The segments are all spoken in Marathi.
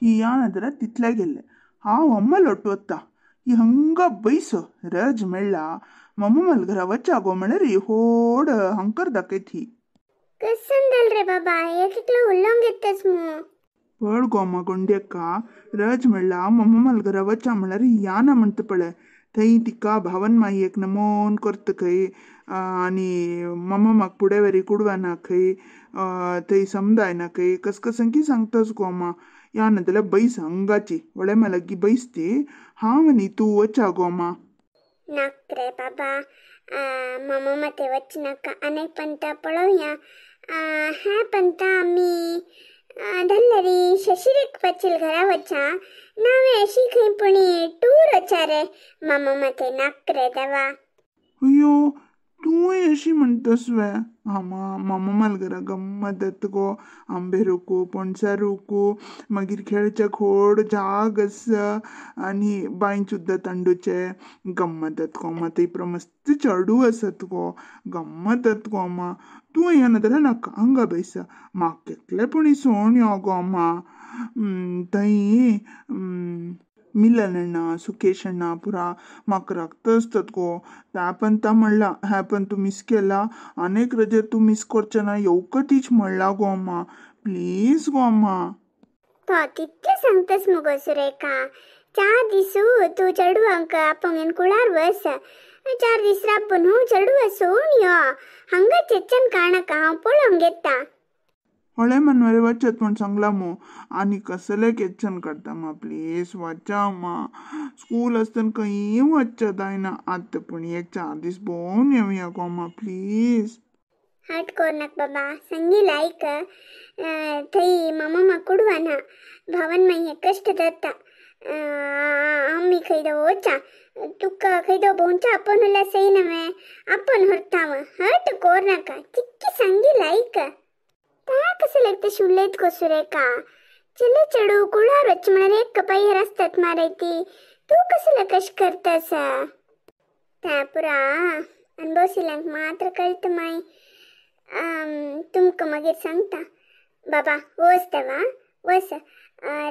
ही यानदर तितल्या गेल्ले हांव अम्मा लोटवत्ता ही हंगा बैस रज मेळ्ळा मम्मा मलगरा वच्चा गो म्हळ्यार होड हंकर दाखयत ही कसंदल रे बाबा एकलो उल्लोंग येतस मु पळ गोमा गोंड्यक्का रज म्हणला मम्मा मलगरा वच्चा म्हळ्यार याना म्हणता पळय थंय तिका भावन मायेक नमोन करता खंय आनी मम्मा म्हाका फुडें व्हेरी कुडवाना खंय थंय समजायना खंय कसकसंकी सांगतास गोमा या नाजाल्यार बैस हंगाची वळे मलगी बैस ती हांव न्ही तूं वच्चा गोमा नाक रे बाबा मम्मा मते वचनाका अनेक पंता पळोवया हाँ पंता आम्ही धल्लरी शशिरेक वचील घरा वचा नावे अशी खंय पुणी टूर वचा रे मम्मा मते नाक रे देवा अयो तूंय अशी म्हणटस वे हामा मम्मा मालगरा गम्मत जाता गो आंबे रोकू पणसा रोकू मागीर खेळचे खोड जाग आसा आनी बांय सुद्दां तांडूचे गम्मत जाता गो मा थंय मस्त चेडू आसात गो गम्मत जाता गो मा तूं येना जाल्यार नाका हांगा बैसा म्हाका एकलेपणी सोण यो गो मा थंय मिलन अण्णा सुकेश अण्णा पुरा म्हाका रागता आसतात गो त्या पंता म्हणला ह्या पण तूं मिस केला अनेक रजेर तूं मिस करचें ना येवकच तीच म्हणला गो मा प्लीज गो मा तो तितले सांगतस मुगो सुरेखा 4 दिसू तू चेडू अंक आपोंगेन कुळार बस 4 दीस राबून हूं चेडू सोन यो हंगा चेचन काणका हांव पळोवंक येता हळे मनवारे वचत म्हण सांगला मो आनी कसले केच्चन करता मा प्लीज वचा मा स्कूल आसतना खंय वच्चें जायना आतां पूण 1-4 दीस भोंवन येवया गो मा प्लीज हट कोरनाक बाबा संगी लायक थंय मामा म्हाका कुडवाना भावन मागीर कश्ट जाता आमी खंय वचा तुका खंय भोंवचा आपोवन उरल्या सही नवे आपोवन व्हरता हट कोरनाका चिक्की संगी लायक ता कसं लागतं शुल्लेत गो सुरेखा चले चेडू कुळार वच म्हळ्यार एक कपाई रस्तात मारायती तू कसं कश करतास त्या पुरा अनुभवशिल्यांक मात्र कळत माय तुमकां मागीर सांगता बाबा वच देवा वच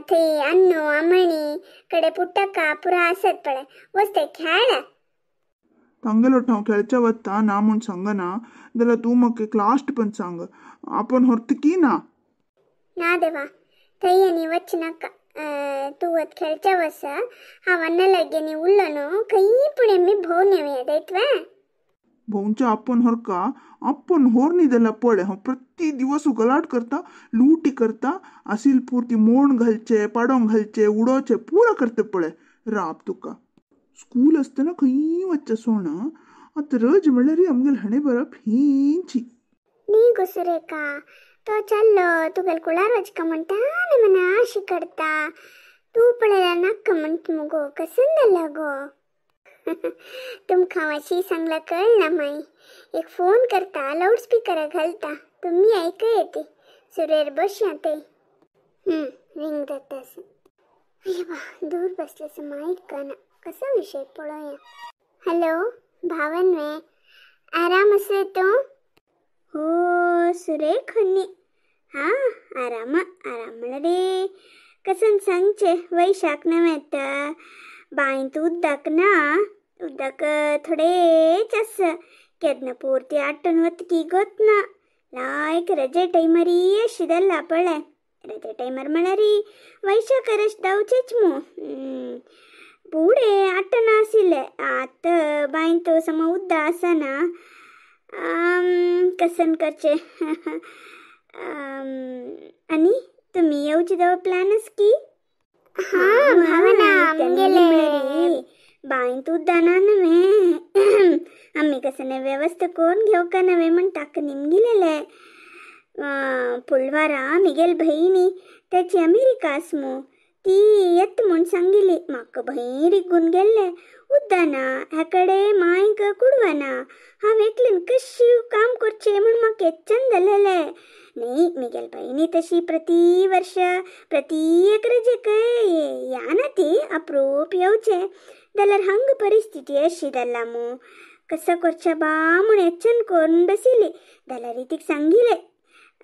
थंय अन्नू आमणी कडे पुट्टका पुरा आसत पळय वच ते खेळ तांगेलो हांव खेळच्या वता ना म्हूण सांगना जाल्यार तूं म्हाका एक लास्ट पण सांग आपण व्हरता की ना ना देवा थंय आनी वचनाका तूं वत खेळच्या वस हांव अन्न लागीं उरलो न्हू खंय पुणें मी भोवन येवया देतवे भोंवच्या आपण हरका आपण होर न्ही जाल्यार पळय हांव प्रती दिवस उगलाट करता लुटी करता आसिल पुरती मोड घालचे पाडोंक घालचे उडोवचे पुरा करता पळय राब तुका स्कूल आसतना खंय वच्चें सोण आतां रज म्हणल्यार आमगेल हणे बरप हिंची नी गो सुरेखा तो चल्लो तुगेल कुळार वचका म्हणटा आनी मना आशी करता तू पळयल्यार नाका म्हणटा मुगो कसन जाल्या गो तुमकां अशी सांगला कळना माई एक फोन करता लाऊड स्पीकर घालता तुम्ही ऐकय येते सुरेर बसया ते रिंग जाता दूर बसल्यास माहीत कना कसा विषय पळोया हॅलो भावन वे आराम असे तू हो सुरेख हन्नी हा आराम रे कसन सांगचे वैशाख नव्हेत बांयत उदक ना उदक थोडेच आस केदना पूर्ती आट्टून वतकी गोतना लायक रजे टायमरी अशी दल्ला पळय रजे टायमर म्हळ्यार वैशाख रश दावचेच मू पुढे आट्टन आसिल्ले आत बांयत सम उद्दा आसना कसन करचे आणि तुम्ही येवचे जवळ प्लॅनस की हा भावना बांयत उद्दा ना नव्हे आम्ही कसं व्यवस्था करून घेऊ का नव्हे म्हण टाक निमगिलेले पुलवारा मिगेल बहिणी त्याची अमेरिकास मू ती येत म्हूण सांगिली म्हाका भंय रिगून गेल्ले उद्दाना ह्याकडे मायक कुडवाना हांव एकलीन कशी काम करचें म्हूण म्हाका येच्चन जालेले न्ही मिगेल बहिणी तशी प्रती वर्ष प्रती एक रजेक याना ती अप्रूप येवचे जाल्यार हांग परिस्थिती अशी जाल्या मू कसं करचें बा म्हूण येच्चन करून बसिली जाल्यार तीक सांगिले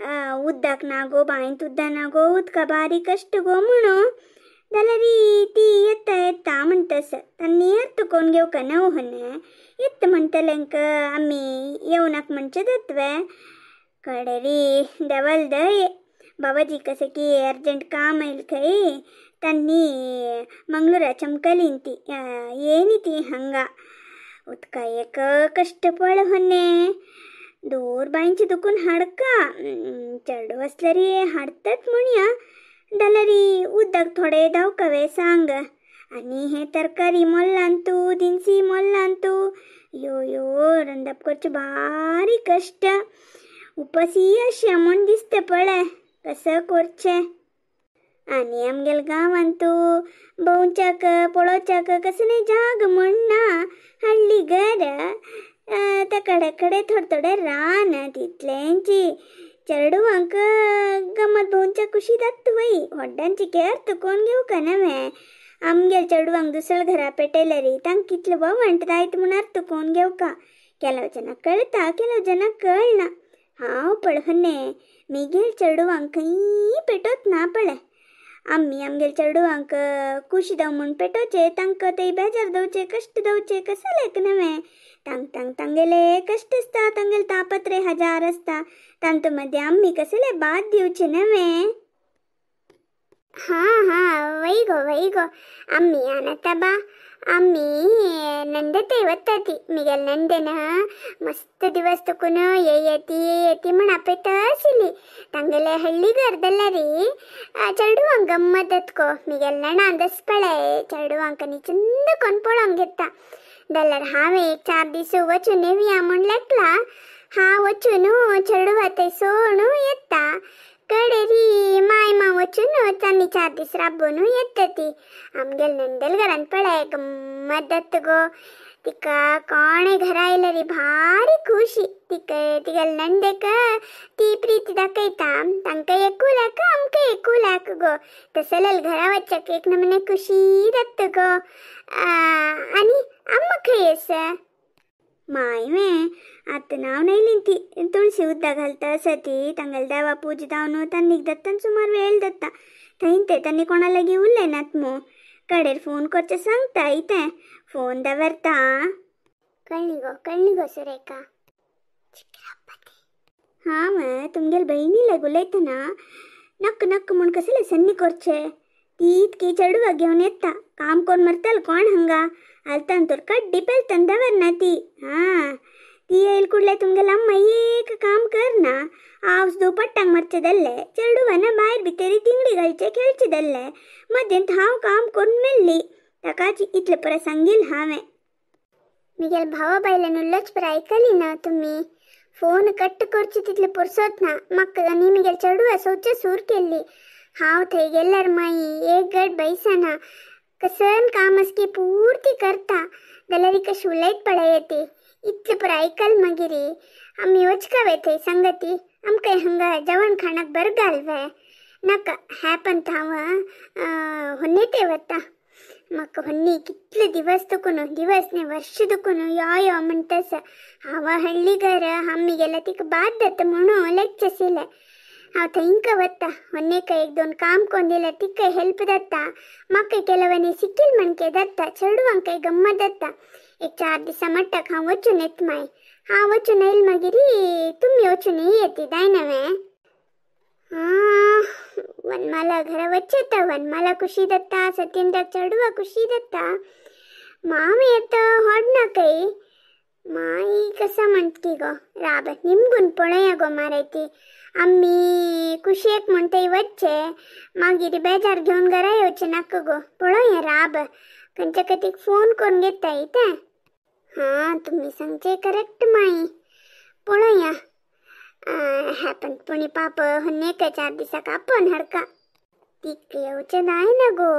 उद्दाक नागो बायंत उद्दा नागो उदका बारीक कष्ट गो म्हणू जाल्यार ती येता येता म्हणटस तांणी अर्थ कोण घेवक नव हने येत म्हणटलेंक आमी येवनाक म्हणचे दत्वे कळे रे देवाल दय बाबाजी कसे की अर्जंट काम येईल खंय तांणी मंगळूरा चमकलीन ती येनी ती हंगा उदका एक कष्ट पळ होने दूर बायंची दुखून हाडका चेडू असल्यार हाडतात म्हणया जाल्यार उदक थोडे धांवकावे सांग आनी हे तरकारी मोल्लान तूं दिनसी मोल्लान तूं यो यो रंदप करचे भारी कष्ट उपासी अशें म्हूण दिसता पळय कसं करचें आनी आमगेल गांवांत तूं भोंवच्याक पळोवच्याक कसले जाग म्हण ना हल्ली घर त्या कडे कडे थोडे थोडे रान तितल्यांची चेडवांक गमत भोंवच्या कुशी जात वय व्हड्डांची केअर तूं कोण घेवका नवे आमगेल चेडवांक दुसऱ्या घरा पेटयल्यार तांकां कितले ववंट जायत म्हूण अर्थ कोण घेवका केलो जनाक कळटा केलो जनाक कळना हांव पळहने मिगेल चेडवांक खंय पेटोत ना पळय आमी आमगेल चेडवांक खुशी दाव म्हूण पेटोवचे तांकां ते बेजार दवचे कश्ट दवचे कशें लेक नवे तांगेले कश्ट आसता तांगेले तापत्रे हजार आसता तांतू मध्ये आमी कसले बाद दिवचे नवे वय गो आमी आणता बा आमी नंदते वता ती मिगेल नंदेन मस्त दिवस तुकून येती म्हण आपयता आशिल्ली तांगेले हಳ್ಳಿ घरदल्लारी चेडवांक गम्मत को मिगेल नणांदस पळय चेडवांक नी चंद कोण पळोवंक घेता जाल्यार हांवें 4 दीस वचून येवया म्हूण लेकला हांव वचून चेडवा थंयसर येता कळे री माय मा वचून तांणी 4 दीस राबून येता ती आमगेल नंदेल घरान पळय गम्मत जाता गो तिका कोणे घरा आयल्यार री भारी खुशी तिगेल नंदेक ती प्रीती दाखयता तांकां एकूलाक आमकां एकूलाक गो तसलेल घरा वचपाक एक नमने खुशी जाता गो आनी अम्मा खंय आसा माय आतां नांव नायलीं ती तुळशी उद्दा घालता आसा ती तांगेल देवा पूजा जावन तांनीक दत्तान सुमार वेळ जाता थंय ते तांणी कोणा लागीं उरलेनात मो कडेर फोन करचे सांगता इतें फोन दवरता कळ्ळी गो सुरेखा हांव तुमगेल बहिणी लाग उलयतना नक्क म्हूण कसले सन्नी करचे ती इतकी चेडवा घेवन येता काम कोण मरतल कोण हंगा आलतान तर कड्डी पेलतान दवरना ती ती येईल कुडले तुमगेल अम्मा एक काम करना हावस दो पट्टांक मारचे दल्ले चेडवान भायर भितर तिंगडी घालचे खेळचे दल्ले मध्येंत हांव काम करून मेल्ली ताकाच इतले परत सांगील हांवें मिगेल भावा बायल्यान उल्लोच पर आयकली ना तुमी फोन कट करचे तितले पुरसोत ना म्हाका आनी मिगेल चेडवा सोचे सूर केल्ली हांव थंय गेल्यार माई एक गट बैसना कसन काम असकी पूर्ती करता जाल्यार कशी उलयत पळय ती इतले पुरो आयकल मागीर आमी वचकावे थंय संगती आमकां हंगा जेवण खाणाक बरें घालवे नाका हे पण हांव होन्ने ते वता म्हाका होन्नी कितले दिवस दुखून दिवस न्ही वर्ष दुखून यो म्हणटस हांव हಳ್ಳಿ घर आमी गेल्यार तिका बाद जाता म्हणून लेक्चसिले हांव थंयका वता होन्नेक 1-2 काम कोन्न दिल्यार तिका हेल्प जाता म्हाका केलवनी सिकील म्हणके जाता चेडवांक गम्मत जाता एक 4 दिसा मट्टाक हांव वचून येत माय हांव वचून येयल मागीर तुमी वचून येती दाय नवे वनमाला घरा वचेता वनमाला खुशी जाता सत्येंद्र चेडवा खुशी जाता मामी येता होडना कई माई कसा म्हणटी गो राब निमगून पळया गो मारे ती आम्ही कुशेक म्हणते वच्चे मागीर बेजार घेवन घरा येवचे नाका गो पळया राब खंयच्या कतीक फोन करून घेता इतें तुमी सांगचे करेक्ट माई पळया हे पण पुणी पाप होन्नेक 4 दिसाक आपण हाडका तिक येवचे जाय ना गो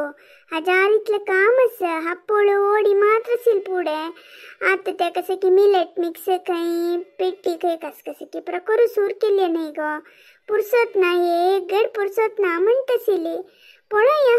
1000 इतले काम आसा हापोळ्यो ओडी मात्र सील पुढे आता ते कसे की मिलेट मिक्स खंय पेटी खंय कसे की प्रकरू सूर केले नाही गो पुरसत नाही एक गड पुरसत ना म्हणतसिली पळया